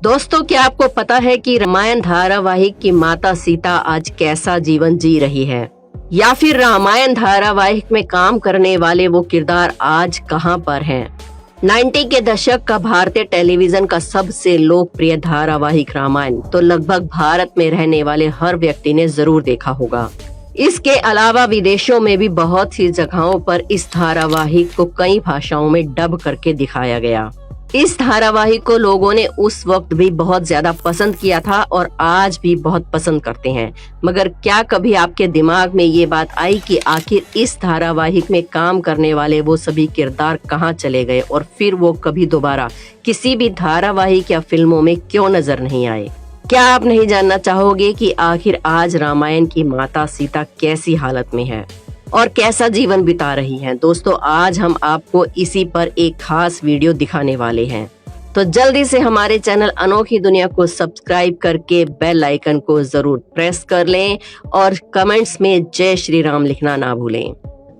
दोस्तों, क्या आपको पता है कि रामायण धारावाहिक की माता सीता आज कैसा जीवन जी रही है, या फिर रामायण धारावाहिक में काम करने वाले वो किरदार आज कहां पर हैं? 90 के दशक का भारतीय टेलीविजन का सबसे लोकप्रिय धारावाहिक रामायण तो लगभग भारत में रहने वाले हर व्यक्ति ने जरूर देखा होगा। इसके अलावा विदेशों में भी बहुत सी जगहों पर इस धारावाहिक को कई भाषाओं में डब करके दिखाया गया। इस धारावाहिक को लोगों ने उस वक्त भी बहुत ज्यादा पसंद किया था और आज भी बहुत पसंद करते हैं। मगर क्या कभी आपके दिमाग में ये बात आई कि आखिर इस धारावाहिक में काम करने वाले वो सभी किरदार कहाँ चले गए और फिर वो कभी दोबारा किसी भी धारावाहिक या फिल्मों में क्यों नजर नहीं आए? क्या आप नहीं जानना चाहोगे कि आखिर आज रामायण की माता सीता कैसी हालत में है और कैसा जीवन बिता रही हैं? दोस्तों, आज हम आपको इसी पर एक खास वीडियो दिखाने वाले हैं, तो जल्दी से हमारे चैनल अनोखी दुनिया को सब्सक्राइब करके बेल आइकन को जरूर प्रेस कर लें और कमेंट्स में जय श्री राम लिखना ना भूलें।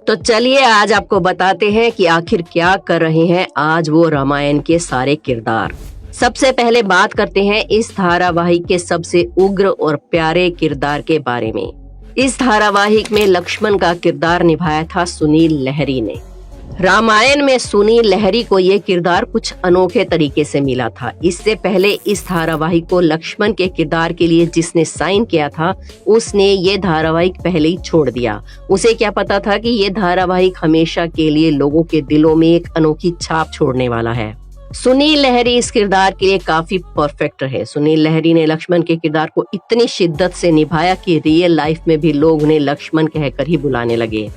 तो चलिए आज आपको बताते हैं कि आखिर क्या कर रहे हैं आज वो रामायण के सारे किरदार। सबसे पहले बात करते हैं इस धारावाहिक के सबसे उग्र और प्यारे किरदार के बारे में। इस धारावाहिक में लक्ष्मण का किरदार निभाया था सुनील लहरी ने। रामायण में सुनील लहरी को ये किरदार कुछ अनोखे तरीके से मिला था। इससे पहले इस धारावाहिक को लक्ष्मण के किरदार के लिए जिसने साइन किया था उसने ये धारावाहिक पहले ही छोड़ दिया। उसे क्या पता था कि ये धारावाहिक हमेशा के लिए लोगों के दिलों में एक अनोखी छाप छोड़ने वाला है। सुनील लहरी इस किरदार के लिए काफी परफेक्ट है। सुनील लहरी ने लक्ष्मण के किरदार को इतनी शिद्दत से निभाया कि रियल लाइफ में भी लोग उन्हें लक्ष्मण कहकर ही बुलाने लगे।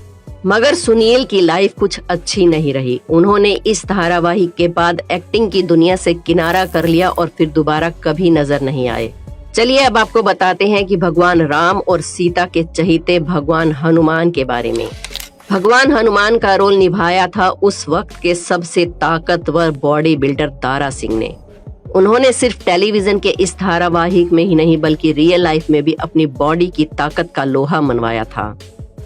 मगर सुनील की लाइफ कुछ अच्छी नहीं रही। उन्होंने इस धारावाहिक के बाद एक्टिंग की दुनिया से किनारा कर लिया और फिर दोबारा कभी नजर नहीं आए। चलिए अब आपको बताते हैं कि भगवान राम और सीता के चहीते भगवान हनुमान के बारे में। भगवान हनुमान का रोल निभाया था उस वक्त के सबसे ताकतवर बॉडी बिल्डर दारा सिंह ने। उन्होंने सिर्फ टेलीविजन के इस धारावाहिक में ही नहीं बल्कि रियल लाइफ में भी अपनी बॉडी की ताकत का लोहा मनवाया था।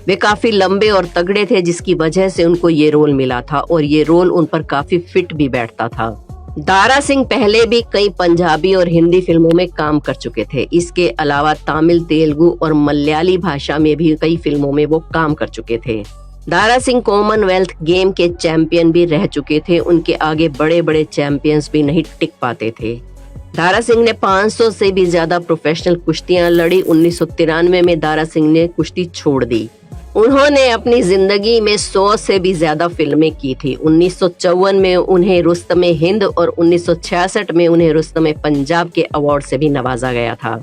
वे काफी लंबे और तगड़े थे जिसकी वजह से उनको ये रोल मिला था और ये रोल उन पर काफी फिट भी बैठता था। दारा सिंह पहले भी कई पंजाबी और हिंदी फिल्मों में काम कर चुके थे। इसके अलावा तमिल, तेलुगु और मलयाली भाषा में भी कई फिल्मों में वो काम कर चुके थे। दारा सिंह कॉमनवेल्थ गेम के चैंपियन भी रह चुके थे। उनके आगे बड़े बड़े चैंपियंस भी नहीं टिक पाते थे। दारा सिंह ने 500 से भी ज्यादा प्रोफेशनल कुश्तियां लड़ी। 1993 में दारा सिंह ने कुश्ती छोड़ दी। उन्होंने अपनी जिंदगी में 100 से भी ज्यादा फिल्में की थी। 1954 में उन्हें रुस्तमे हिंद और 1966 में उन्हें रुस्तमे पंजाब के अवार्ड से भी नवाजा गया था।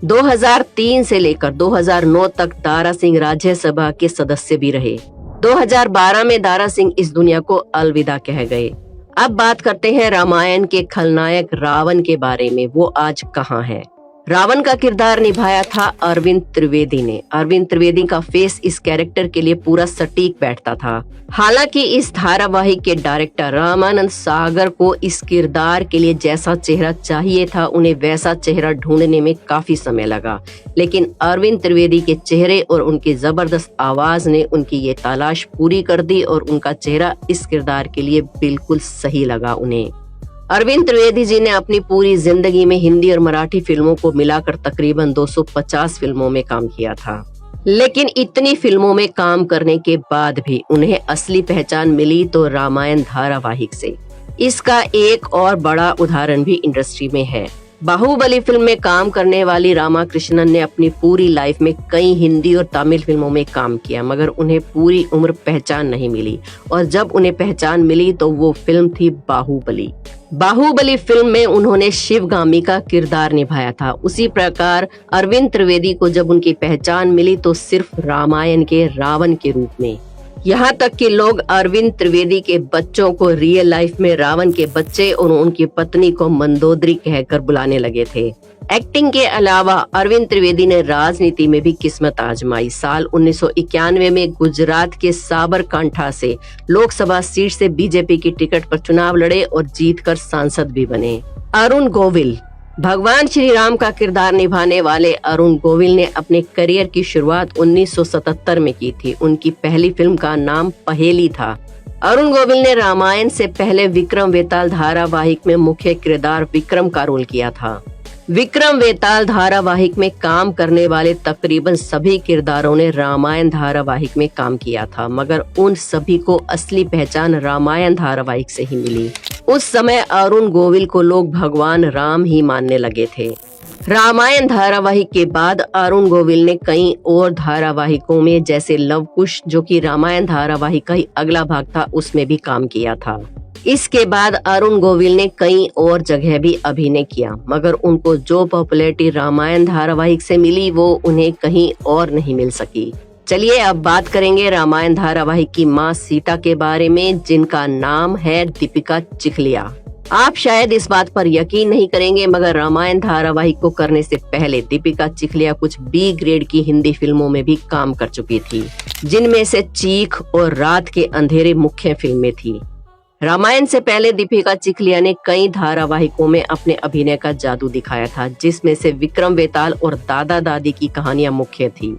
2003 से लेकर 2009 तक दारा सिंह राज्यसभा के सदस्य भी रहे। 2012 में दारा सिंह इस दुनिया को अलविदा कह गए। अब बात करते हैं रामायण के खलनायक रावण के बारे में। वो आज कहाँ है? रावण का किरदार निभाया था अरविंद त्रिवेदी ने। अरविंद त्रिवेदी का फेस इस कैरेक्टर के लिए पूरा सटीक बैठता था। हालांकि इस धारावाहिक के डायरेक्टर रामानंद सागर को इस किरदार के लिए जैसा चेहरा चाहिए था उन्हें वैसा चेहरा ढूंढने में काफी समय लगा, लेकिन अरविंद त्रिवेदी के चेहरे और उनकी जबरदस्त आवाज ने उनकी ये तलाश पूरी कर दी और उनका चेहरा इस किरदार के लिए बिल्कुल सही लगा उन्हें। अरविंद त्रिवेदी जी ने अपनी पूरी जिंदगी में हिंदी और मराठी फिल्मों को मिलाकर तकरीबन 250 फिल्मों में काम किया था, लेकिन इतनी फिल्मों में काम करने के बाद भी उन्हें असली पहचान मिली तो रामायण धारावाहिक से। इसका एक और बड़ा उदाहरण भी इंडस्ट्री में है। बाहुबली फिल्म में काम करने वाली रामा कृष्णन ने अपनी पूरी लाइफ में कई हिंदी और तमिल फिल्मों में काम किया, मगर उन्हें पूरी उम्र पहचान नहीं मिली और जब उन्हें पहचान मिली तो वो फिल्म थी बाहुबली। बाहुबली फिल्म में उन्होंने शिवगामी का किरदार निभाया था। उसी प्रकार अरविंद त्रिवेदी को जब उनकी पहचान मिली तो सिर्फ रामायण के रावण के रूप में। यहाँ तक कि लोग अरविंद त्रिवेदी के बच्चों को रियल लाइफ में रावण के बच्चे और उनकी पत्नी को मंदोदरी कहकर बुलाने लगे थे। एक्टिंग के अलावा अरविंद त्रिवेदी ने राजनीति में भी किस्मत आजमाई। साल 1991 में गुजरात के साबरकांठा से लोकसभा सीट से बीजेपी की टिकट पर चुनाव लड़े और जीतकर सांसद भी बने। अरुण गोविल। भगवान श्री राम का किरदार निभाने वाले अरुण गोविल ने अपने करियर की शुरुआत 1977 में की थी। उनकी पहली फिल्म का नाम पहेली था। अरुण गोविल ने रामायण से पहले विक्रम वेताल धारावाहिक में मुख्य किरदार विक्रम का रोल किया था। विक्रम वेताल धारावाहिक में काम करने वाले तकरीबन सभी किरदारों ने रामायण धारावाहिक में काम किया था, मगर उन सभी को असली पहचान रामायण धारावाहिक से ही मिली। उस समय अरुण गोविल को लोग भगवान राम ही मानने लगे थे। रामायण धारावाहिक के बाद अरुण गोविल ने कई और धारावाहिकों में जैसे लव कुश, जो कि रामायण धारावाहिक का ही अगला भाग था, उसमें भी काम किया था। इसके बाद अरुण गोविल ने कई और जगह भी अभिनय किया, मगर उनको जो पॉपुलैरिटी रामायण धारावाहिक से मिली वो उन्हें कहीं और नहीं मिल सकी। चलिए अब बात करेंगे रामायण धारावाहिक की माँ सीता के बारे में, जिनका नाम है दीपिका चिखलिया। आप शायद इस बात पर यकीन नहीं करेंगे, मगर रामायण धारावाहिक को करने से पहले दीपिका चिखलिया कुछ बी ग्रेड की हिंदी फिल्मों में भी काम कर चुकी थी, जिनमें से चीख और रात के अंधेरे मुख्य फिल्में थी। रामायण से पहले दीपिका चिखलिया ने कई धारावाहिकों में अपने अभिनय का जादू दिखाया था, जिसमें से विक्रम वेताल और दादा दादी की कहानियां मुख्य थी।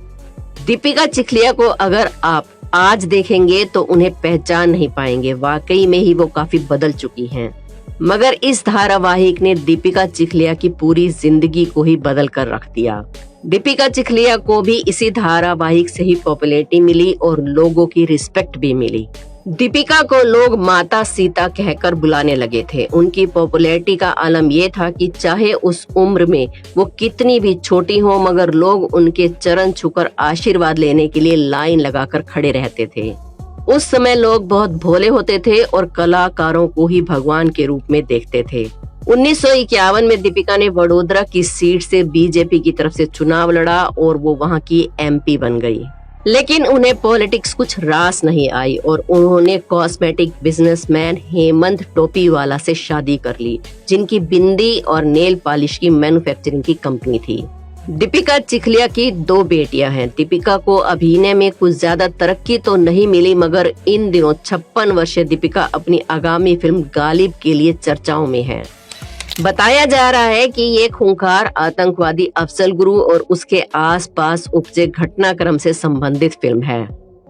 दीपिका चिखलिया को अगर आप आज देखेंगे तो उन्हें पहचान नहीं पाएंगे, वाकई में ही वो काफी बदल चुकी हैं। मगर इस धारावाहिक ने दीपिका चिखलिया की पूरी जिंदगी को ही बदल कर रख दिया। दीपिका चिखलिया को भी इसी धारावाहिक से ही पॉपुलैरिटी मिली और लोगों की रिस्पेक्ट भी मिली। दीपिका को लोग माता सीता कहकर बुलाने लगे थे। उनकी पॉपुलैरिटी का आलम ये था कि चाहे उस उम्र में वो कितनी भी छोटी हो, मगर लोग उनके चरण छूकर आशीर्वाद लेने के लिए लाइन लगाकर खड़े रहते थे। उस समय लोग बहुत भोले होते थे और कलाकारों को ही भगवान के रूप में देखते थे। 1951 में दीपिका ने वडोदरा की सीट से बीजेपी की तरफ से चुनाव लड़ा और वो वहां की एमपी बन गई। लेकिन उन्हें पॉलिटिक्स कुछ रास नहीं आई और उन्होंने कॉस्मेटिक बिजनेसमैन हेमंत टोपीवाला से शादी कर ली, जिनकी बिंदी और नेल पॉलिश की मैन्युफैक्चरिंग की कंपनी थी। दीपिका चिखलिया की 2 बेटियां हैं। दीपिका को अभिनय में कुछ ज्यादा तरक्की तो नहीं मिली, मगर इन दिनों 56 वर्षीय दीपिका अपनी आगामी फिल्म गालिब के लिए चर्चाओं में है। बताया जा रहा है कि ये खूंखार आतंकवादी अफजल गुरु और उसके आसपास उपजे घटनाक्रम से संबंधित फिल्म है।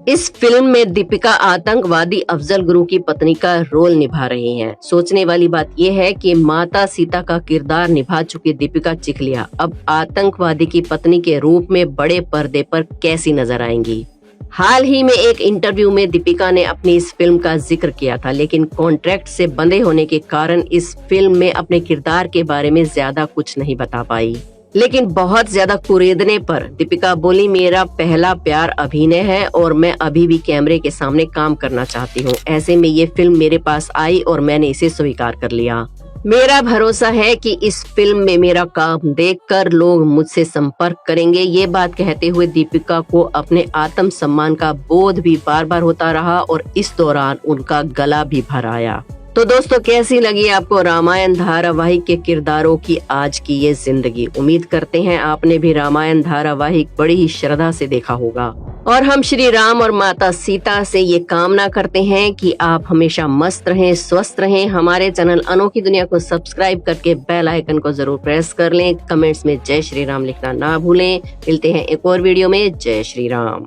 इस फिल्म में दीपिका आतंकवादी अफजल गुरु की पत्नी का रोल निभा रही हैं। सोचने वाली बात यह है कि माता सीता का किरदार निभा चुकी दीपिका चिखलिया अब आतंकवादी की पत्नी के रूप में बड़े पर्दे पर कैसी नजर आएंगी। हाल ही में एक इंटरव्यू में दीपिका ने अपनी इस फिल्म का जिक्र किया था, लेकिन कॉन्ट्रैक्ट से बंधे होने के कारण इस फिल्म में अपने किरदार के बारे में ज्यादा कुछ नहीं बता पाई। लेकिन बहुत ज्यादा कुरेदने पर दीपिका बोली, मेरा पहला प्यार अभिनय है और मैं अभी भी कैमरे के सामने काम करना चाहती हूँ। ऐसे में ये फिल्म मेरे पास आई और मैंने इसे स्वीकार कर लिया। मेरा भरोसा है कि इस फिल्म में मेरा काम देखकर लोग मुझसे संपर्क करेंगे। ये बात कहते हुए दीपिका को अपने आत्म सम्मान का बोध भी बार बार होता रहा और इस दौरान उनका गला भी भर आया। तो दोस्तों, कैसी लगी आपको रामायण धारावाहिक के किरदारों की आज की ये जिंदगी? उम्मीद करते हैं आपने भी रामायण धारावाहिक बड़ी ही श्रद्धा से देखा होगा। और हम श्री राम और माता सीता से ये कामना करते हैं कि आप हमेशा मस्त रहें, स्वस्थ रहें। हमारे चैनल अनोखी दुनिया को सब्सक्राइब करके बेल आइकन को जरूर प्रेस कर लें। कमेंट्स में जय श्री राम लिखना ना भूलें। मिलते हैं एक और वीडियो में। जय श्री राम।